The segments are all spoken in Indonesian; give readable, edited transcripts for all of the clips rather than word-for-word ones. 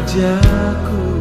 wajahku.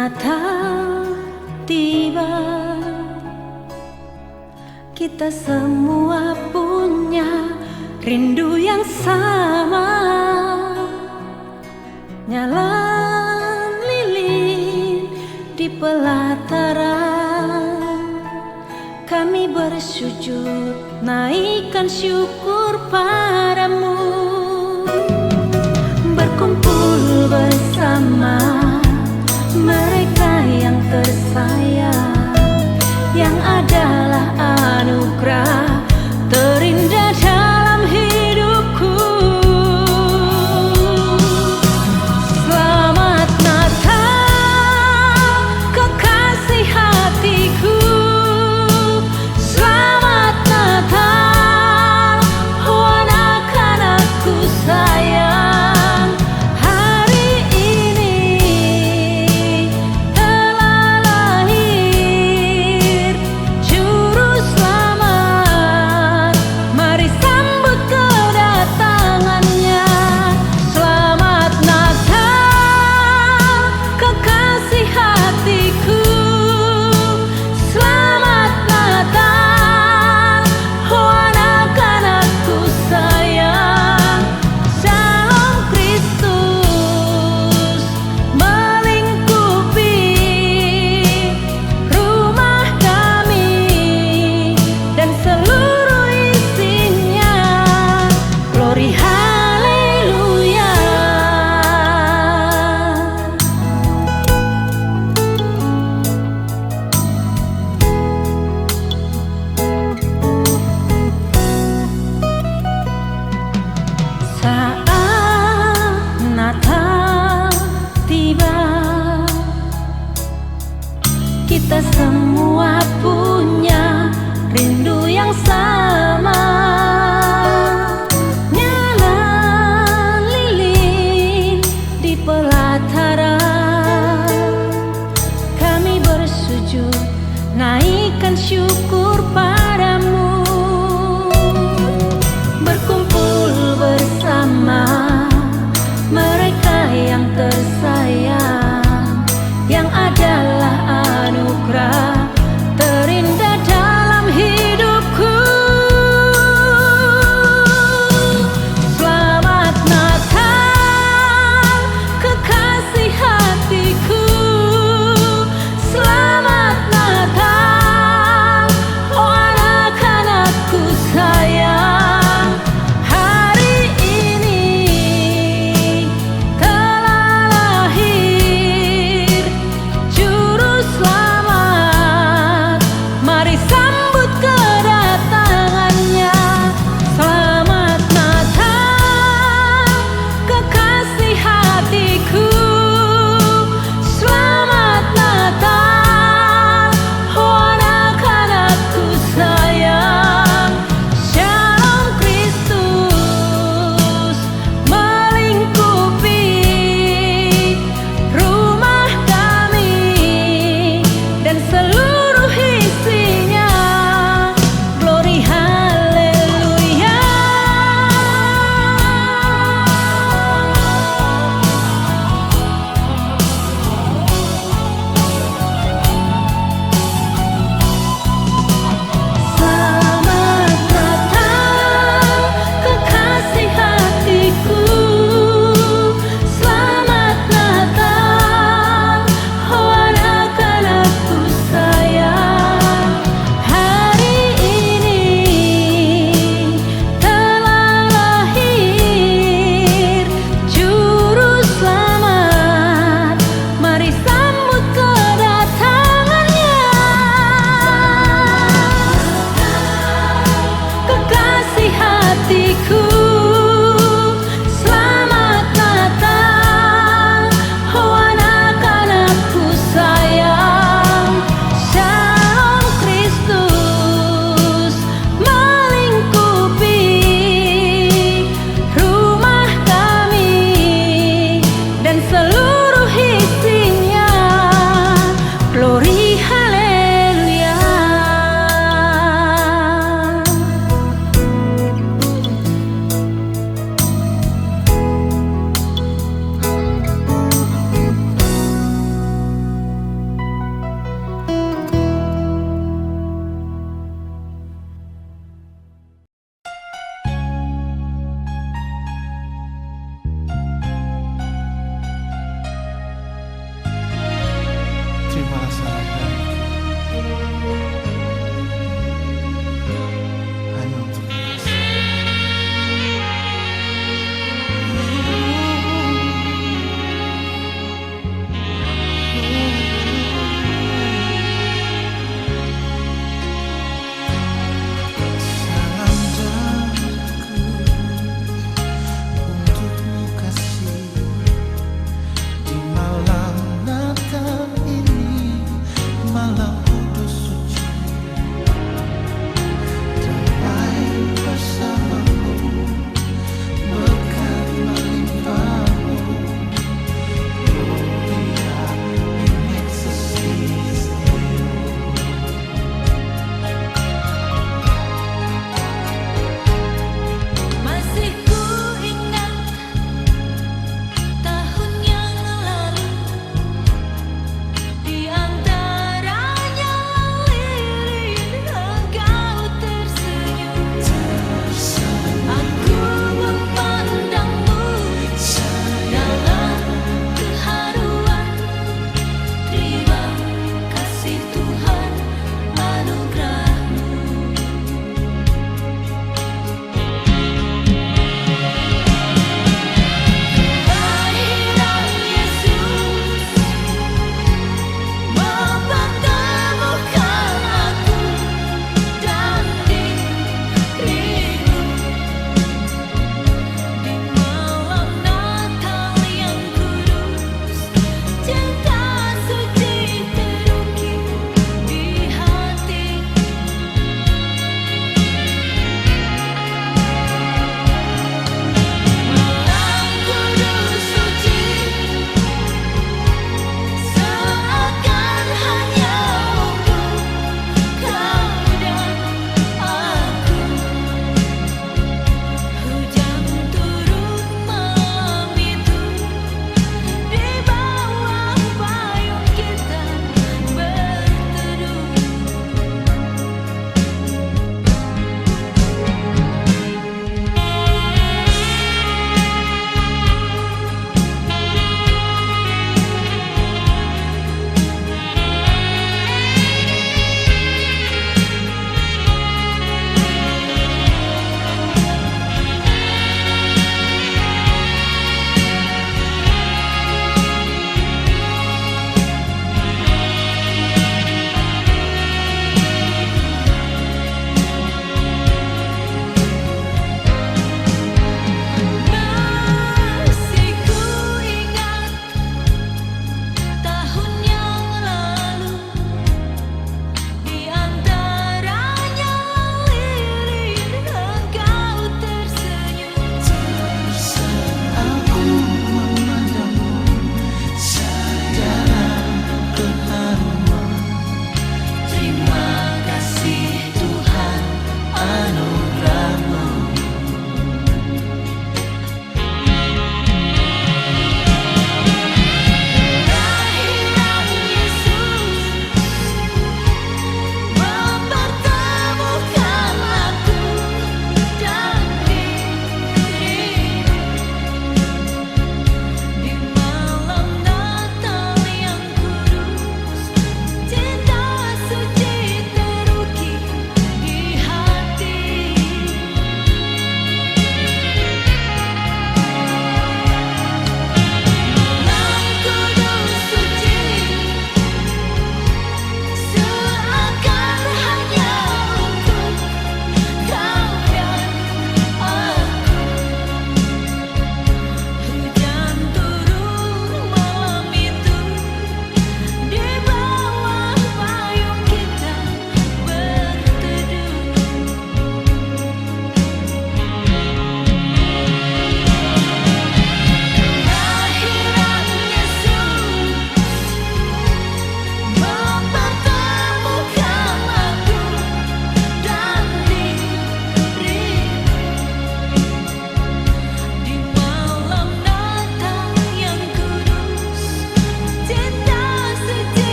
Natal tiba, kita semua punya rindu yang sama. Nyala lilin di pelataran, kami bersujud naikkan syukur padamu. Berkumpul bersama mereka yang tersayang, yang adalah anugerah terindah dalam hidupku. Selamat Natal, kekasih hatiku. Selamat Natal, oh anak-anakku sayang. Hari ini telah lahir Juru Selamat. Mari sambut kedatangannya. Selamat Natal, kekasih hatiku. Selamat Natal, oh anak-anakku sayang. Shalom Kristus melingkupi rumah kami dan seluruh isinya. Glory haleluya. Saat Natal tiba, kita semua punya rindu yang sama. Nyala lilin di pelataran, kami bersujud naikkan syukur padamu. Berkumpul bersama mereka yang tersayang, yang adalah anugerah terindah dalam hidupku. Selamat Natal, kekasih hatiku. Selamat Natal, oh anak-anakku sayang. Hari ini telah lahir Juru Selamat. Mari sambut kedatangannya. Selamat Natal, kekasih hatiku. Selamat Natal, oh anak-anakku sayang. Shalom Kristus melingkupi rumah kami dan seluruh isinya. Glory haleluya. Selamat Natal, kekasih hatiku. Selamat Natal, oh anak-anakku sayang. Hari ini telah lahir Juru Selamat. Mari sambut kedatangannya. Kekasih hatiku. Selamat Natal, oh anak-anakku sayang. Shalom Kristus melingkupi rumah kami dan seluruh isinya. Glory haleluya.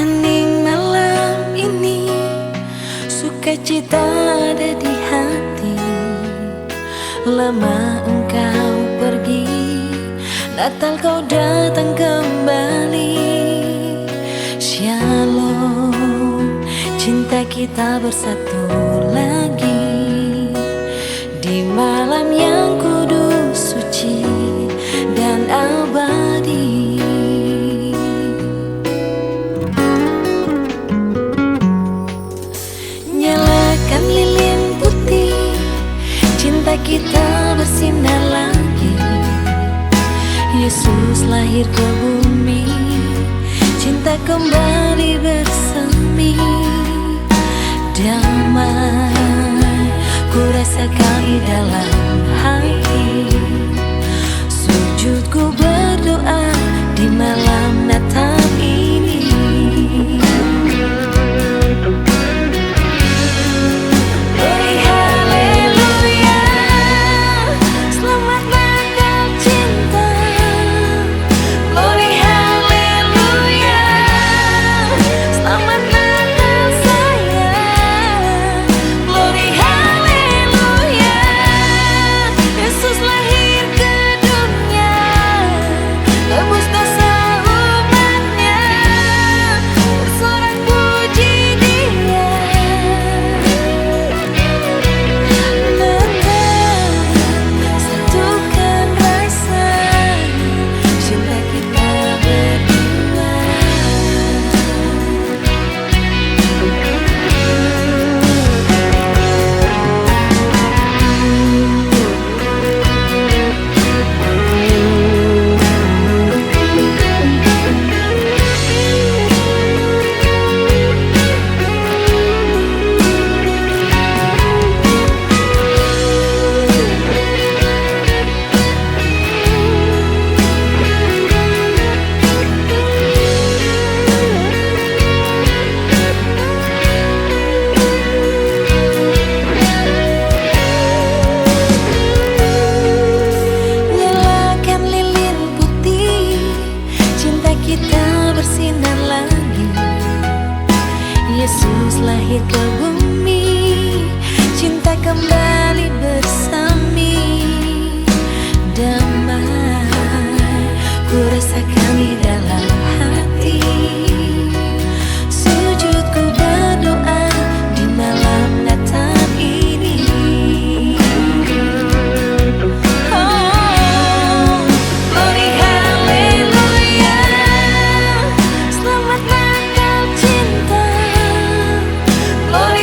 hening malam ini, sukacita ada di hati. Lama engkau pergi, Natal kau datang kembali. Shalom, cinta kita bersatu lagi di malam yang kudus, suci dan abadi. Nyalakan lilin putih, cinta kita bersinar lagi. Yesus lahir ke bumi, cinta kembali bersemi. Damai ku rasakan di dalam hati, sujudku berdoa di malam Natal ini. Glory haleluya, selamat Natal cinta. Glory haleluya, selamat Natal sayang. Glory haleluya, Yesus lahir ke dunia, tebus dosa umatnya, bersorak puji Dia. Natal satukan rasa cinta kita berdua. Nyalakan lilin putih, cinta kita bersinar lagi. Yesus lahir ke bumi, cinta kembali bersemi. Damai ku rasakan di dalam hati, sujudku berdoa di malam Natal ini. Oh, glory haleluya, selamat Natal cinta. Glory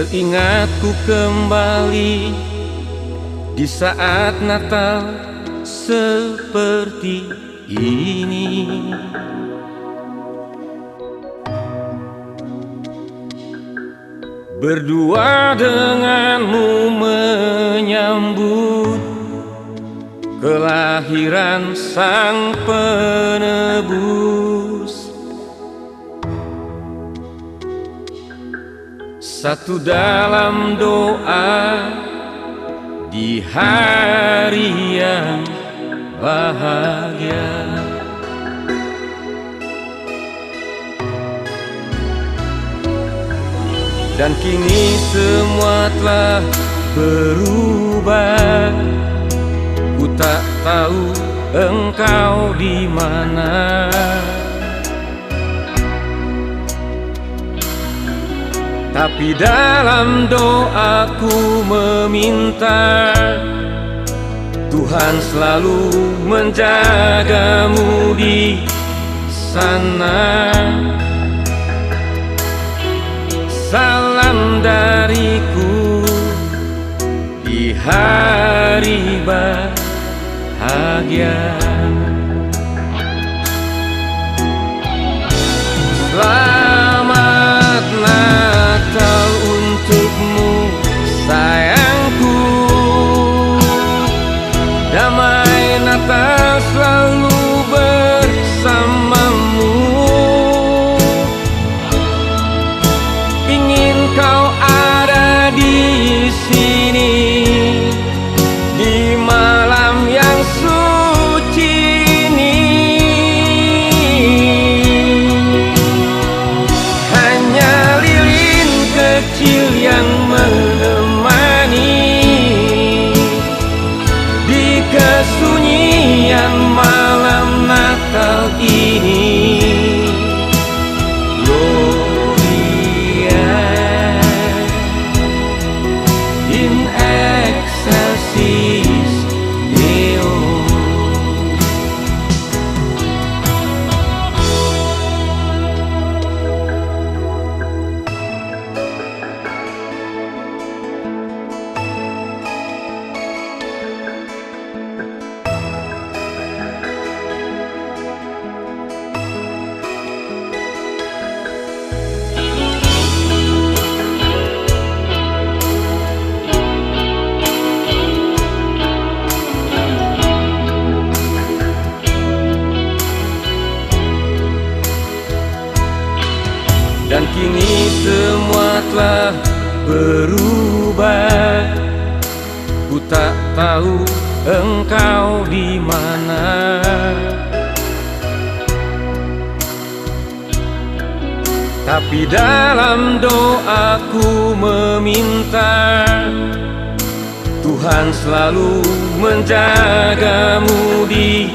Teringatku kembali di saat Natal seperti ini. Berdua denganmu menyambut kelahiran Sang Penebus. Satu dalam doa di hari yang bahagia. Dan kini semua telah berubah. Ku tak tahu engkau di mana. Tapi dalam doaku meminta Tuhan selalu menjagamu di sana. Salam dariku di hari bahagia. Selamat Natal untukmu sayangku. Damai Natal selalu bersamamu. Ingin kau ada di sini di malam yang suci ini. Hanya lilin kecil yang menemani di kesunyian malam Natal ini. Gloria in excelsis Deo. Dan kini semua telah berubah. Ku tak tahu engkau di mana. Tapi dalam doaku meminta Tuhan selalu menjagamu di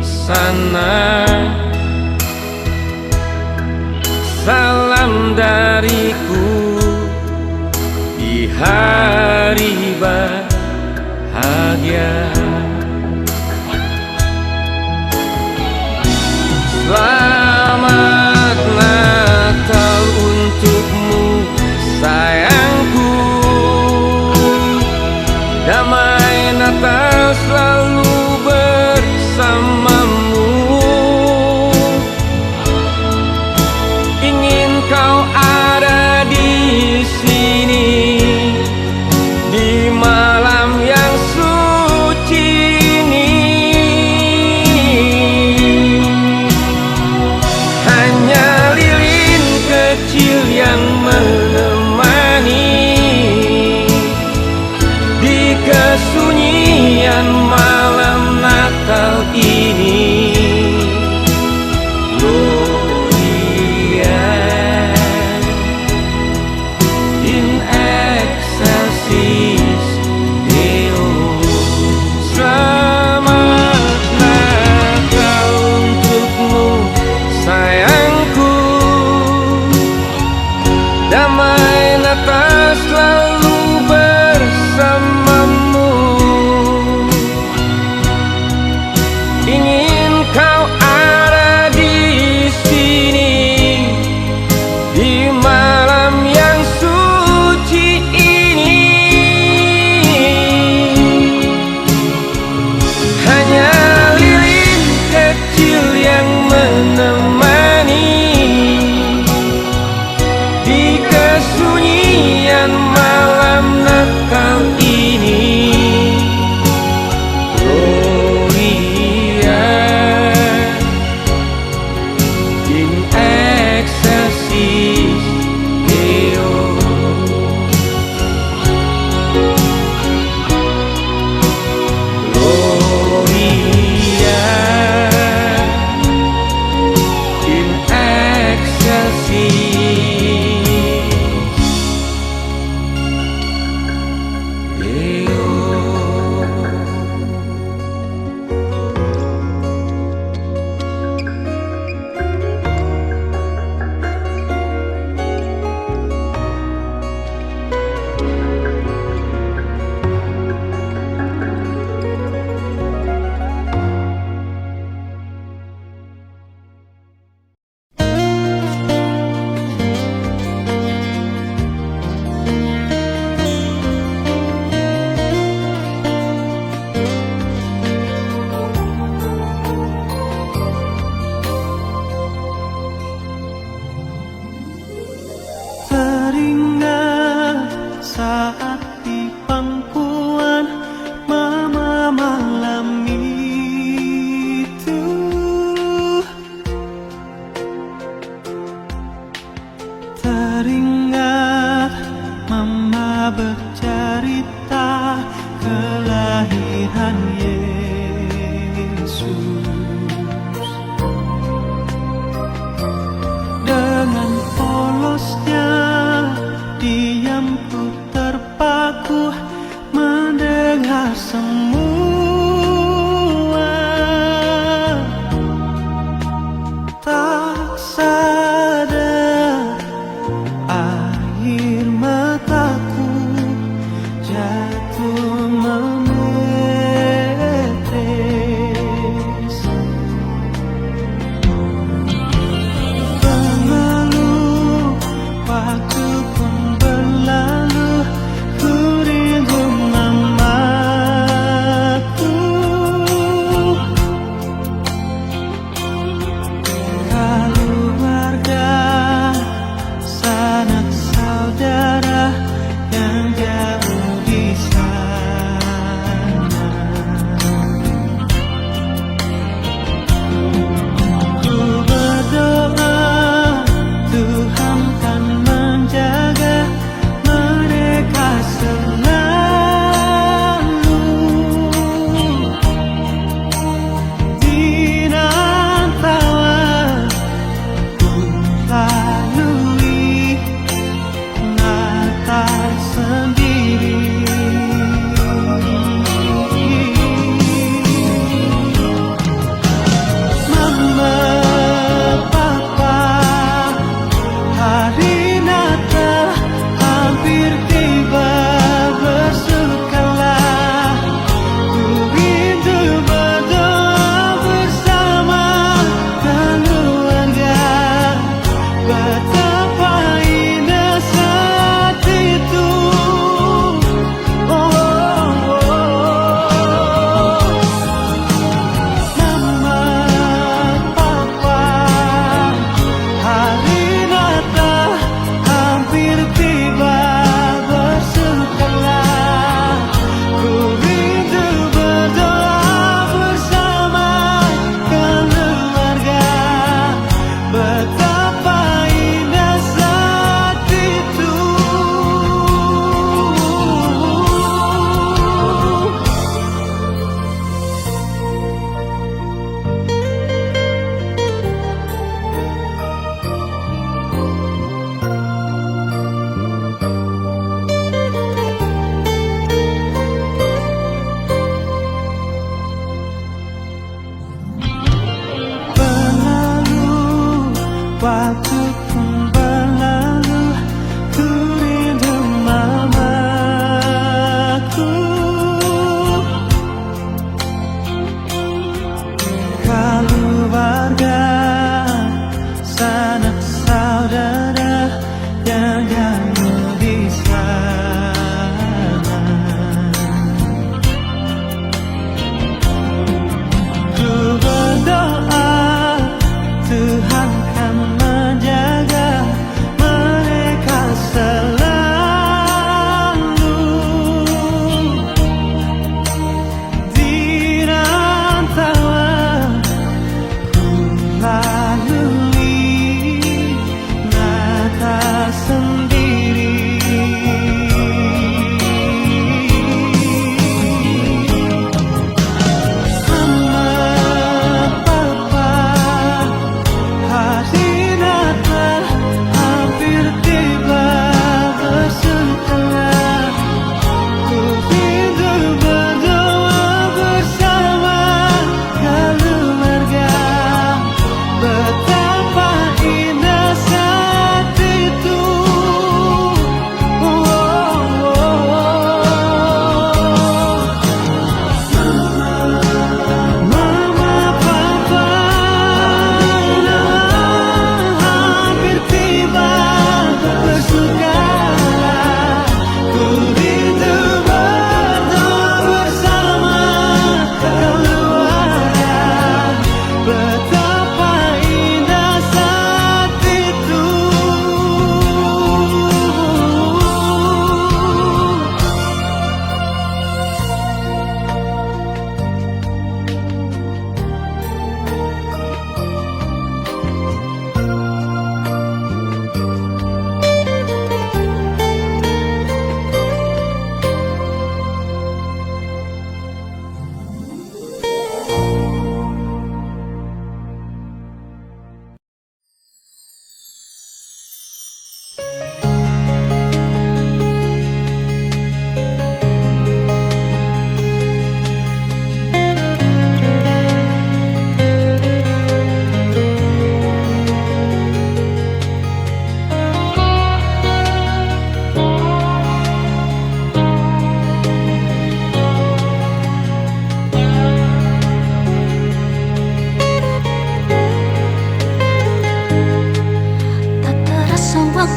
sana. Salam dariku di hari bahagia. Selamat Natal untukmu sayangku. Damai Natal selalu bersamamu. Ingin kau ada di sini di malam yang suci Yesus. Dengan polosnya diamku terpaku mendengar semua, tak sadar air mataku jatuh menetes.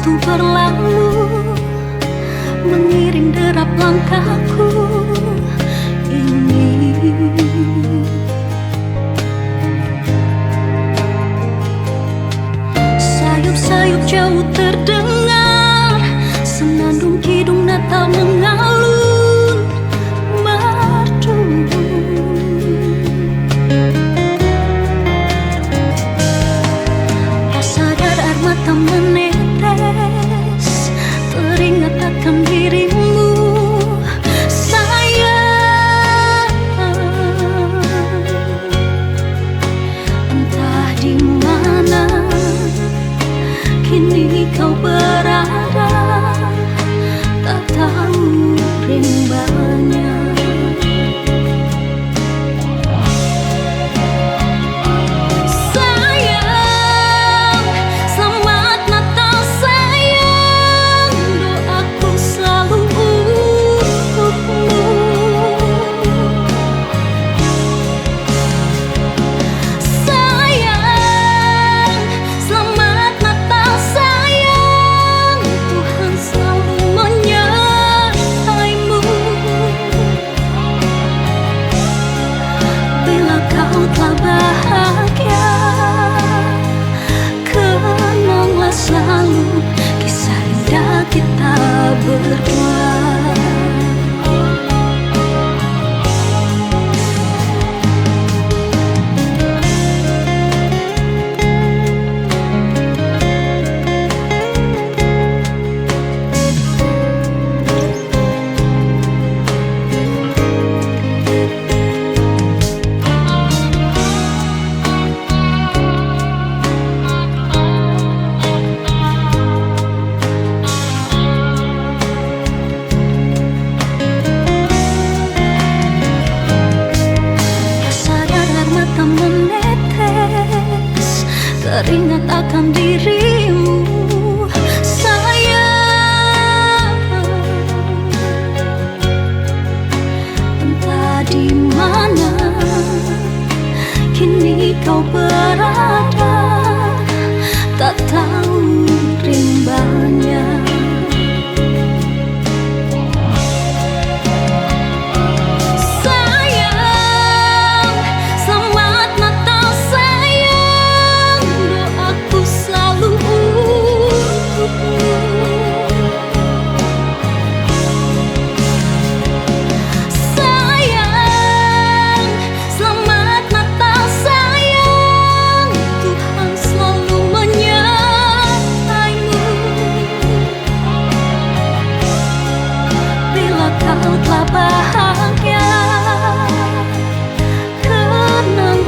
waktu berlalu mengiring derap langkahku ini. Sayup-sayup jauh terdengar senandung kidung Natal mengalun merdu. Sadar air mata menetes, teringat akan dirimu sayang. Entah di mana kini kau berada, tak tahu rimbanya. Selalu kisah indah kita berdua. Teringat akan dirimu sayang. Entah di mana kini kau berada, tak tahu rimbanya.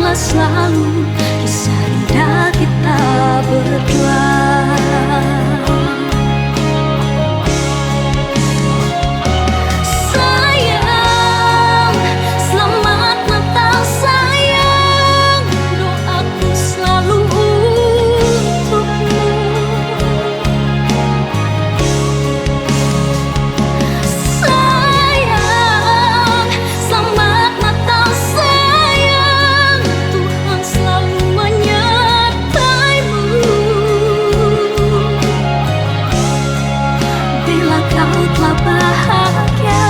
Selalu kisah indah kita berdua. Sayang, selamat Natal sayang, doaku selalu untukmu. Sayang, selamat Natal sayang, selalu menyertaimu. Bila kau telah bahagia,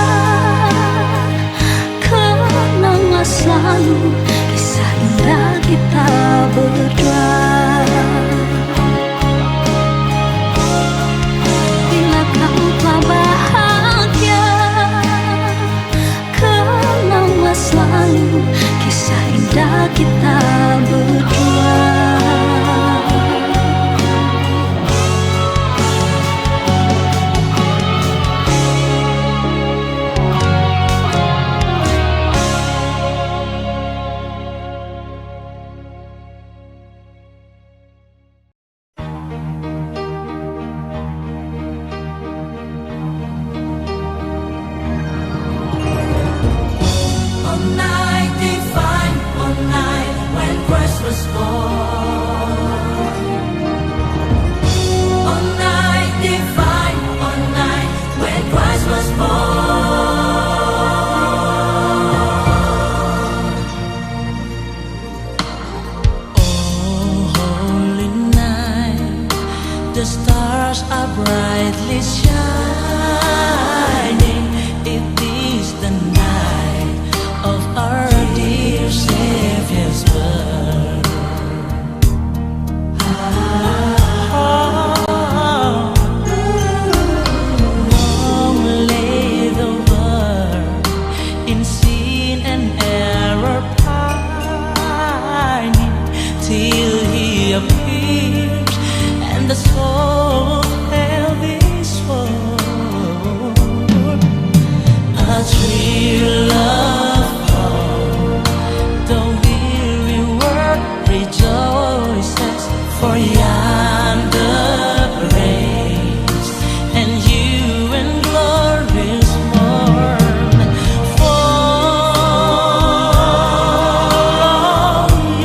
kenanglah selalu kisah indah kita berdua. Bila kau telah bahagia, kenanglah selalu kisah indah kita berdua. One night divine, one night when stars are brightly shining. It is the night of our dear Savior's birth. Long lay the world in sin and error pining, till He appears and the soul held His sword. A thrill of hope, the weary world rejoices, for yonder grace and you in glorious morn fall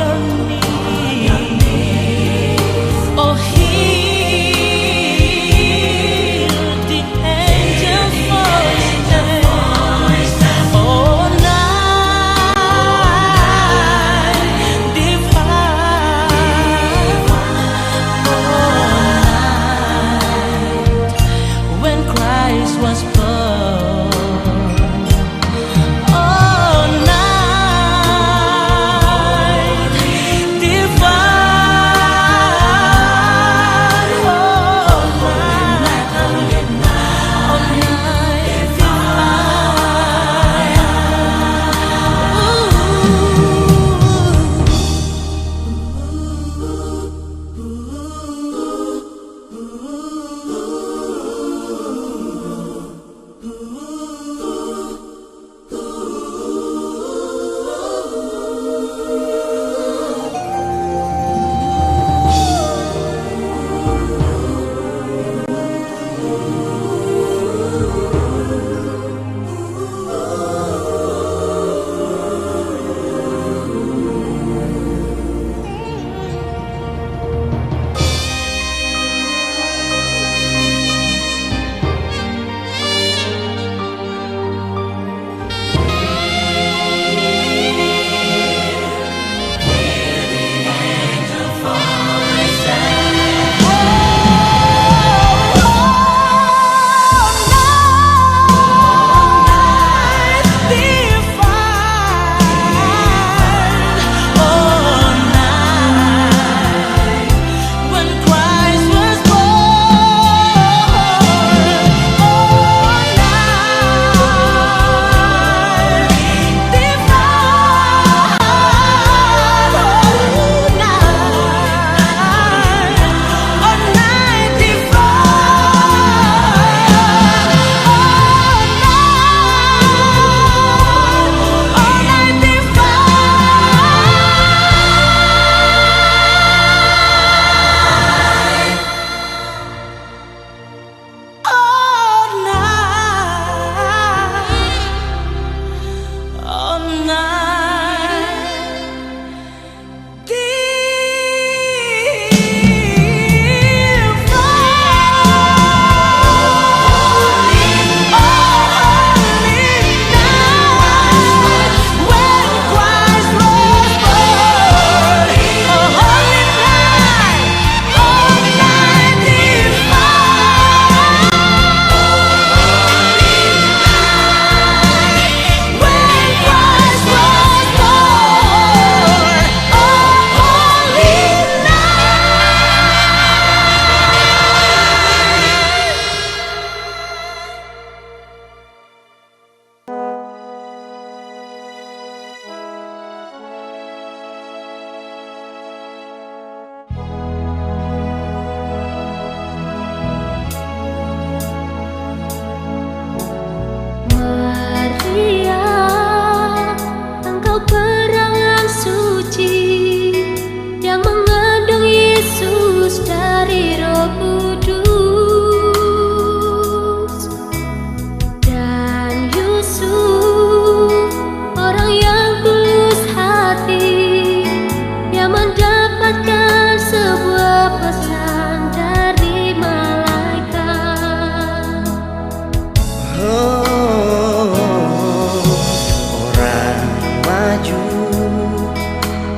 on your knees. Oh, hear the angel voices. Oh, night divine. Oh, night when Christ was born. Oh, night divine. Oh, night divine.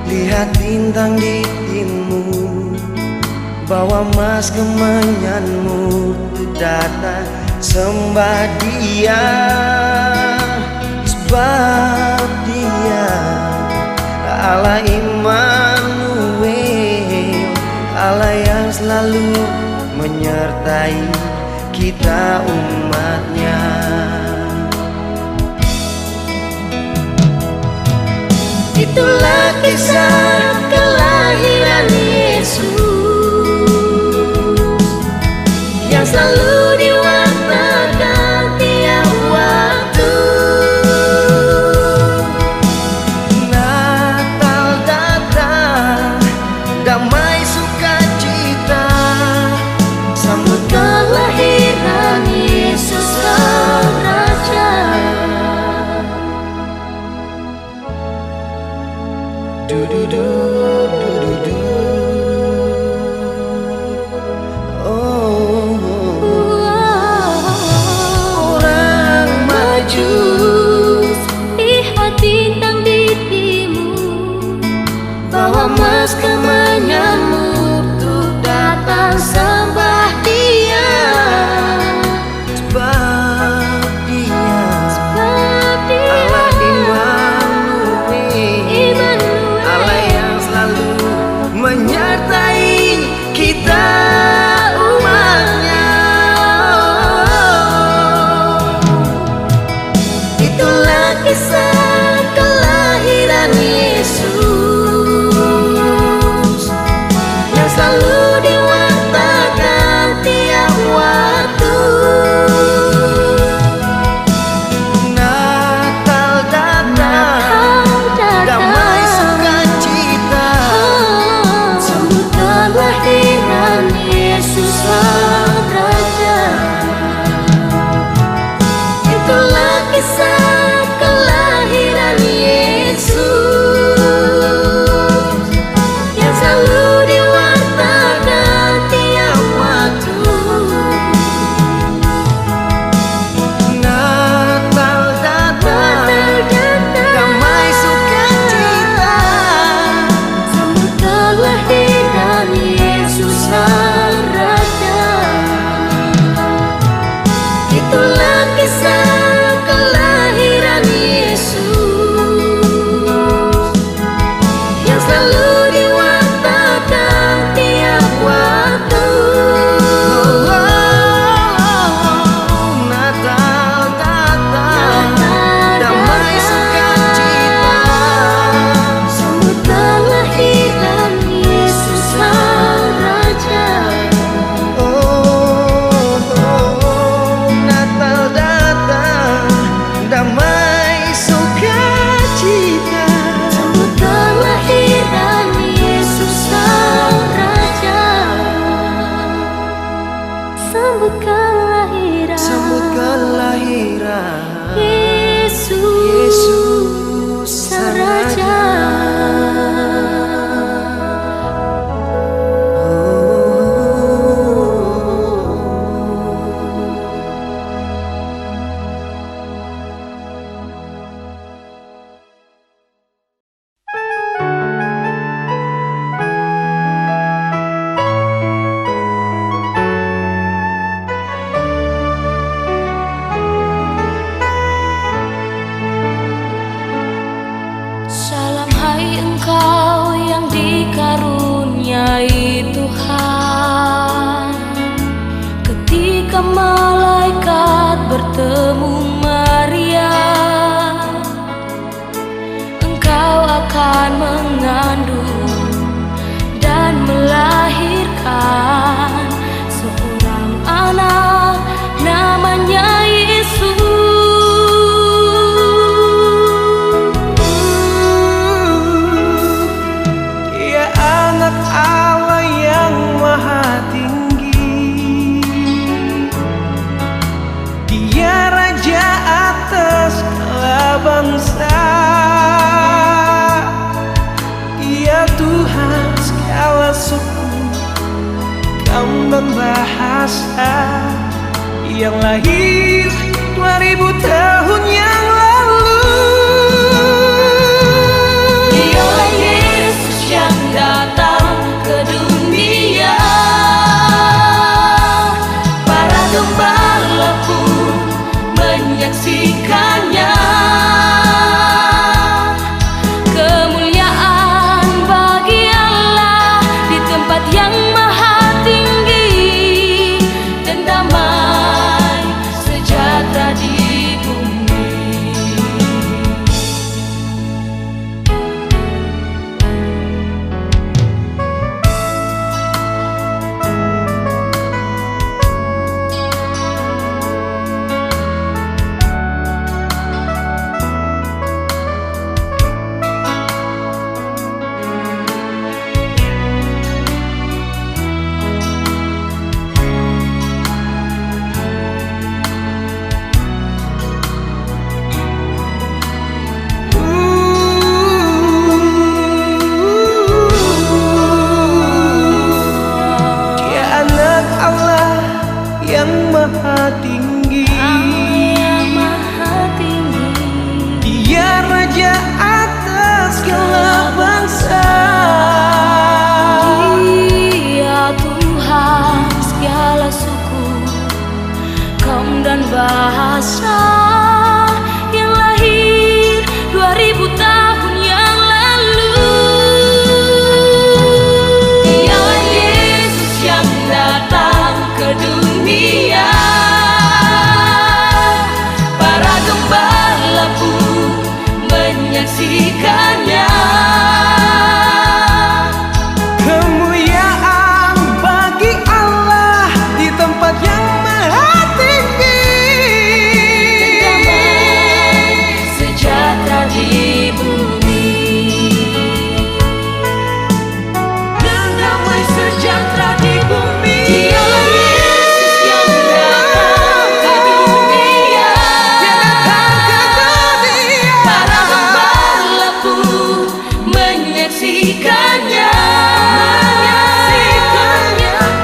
Lihat bintang di timur, bawa mas kemenyanmu datang sembah dia, sebab dia Allah Immanuel, Allah yang selalu menyertai kita umatnya. Itulah kisah kelahiran Yesus yang selalu diwartakan tiap waktu. Natal datang, damai sukacita, sambut Kelahiran Yesus Sang Raja. du du du du du du. Oh, orang Majus, lihat bintang di timur, bawa mas kemenyanmu untuk datang sembah dia, sebab dia sebab dia Allah Immanuel, Allah yang selalu menyertai kita umatnya. Itulah kisah kelahiran Yesus yang selalu diwartakan tiap waktu. Natal datang, damai sukacita, Sambut kelahiran Yesus Sang Raja. Itulah kisah kelahiran Yesus yang selalu diwartakan tiap waktu. Natal datang, damai sukacita, Sambut kelahiran Yesus Sang Raja. Itulah kisah kelahiran Yesus yang selalu diwartakan tiap waktu. Natal datang, damai sukacita, Sambut kelahiran Yesus Sang Raja. Natal datang, damai sukacita, Sambut kelahiran Yesus Sang Raja. Sambut kelahiran Yesus Sang Raja. Salam hai engkau yang dikaruniai Tuhan, ketika malaikat bertemu Maria, engkau akan mengandung dan melahirkan seorang anak, namanya Yesus. Dia anak Allah yang maha tinggi, dia raja atas segala bangsa, dia Tuhan segala suku, kaum dan bahasa, yang lahir 2000 tahun yang lalu. Dialah Yesus yang datang ke dunia.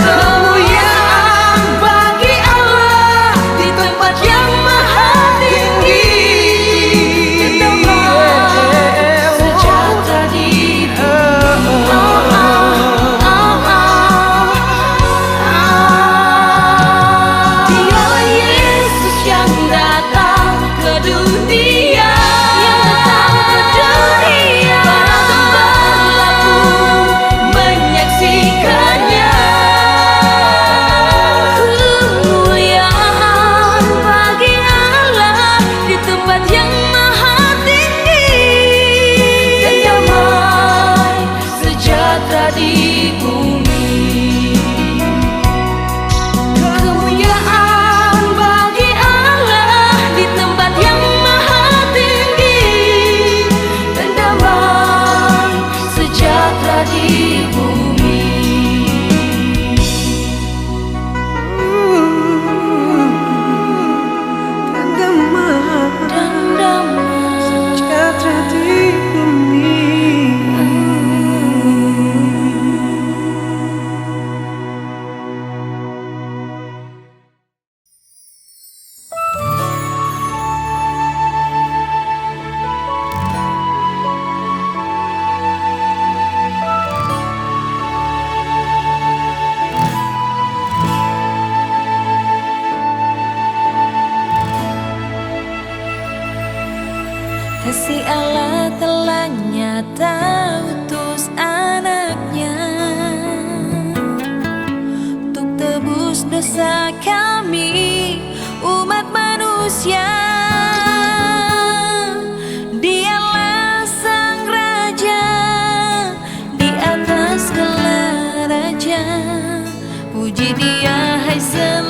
Kemuliaan bagi Allah di tempat yang maha tinggi, sejahtera di Dialah Yesus yang datang ke dunia, para gembala pun menyaksikannya. Kemuliaan bagi Allah di tempat yang maha tinggi, dan damai sejahtera di bumi. Kemuliaan bagi Allah di tempat yang maha tinggi, dan damai sejahtera di bumi. dan damai Dan damai sejahtera di bumi. kasih Allah telah nyata utus anaknya untuk tebus dosa kami umat manusia. Dialah sang raja di atas segala raja, puji Dia hai semua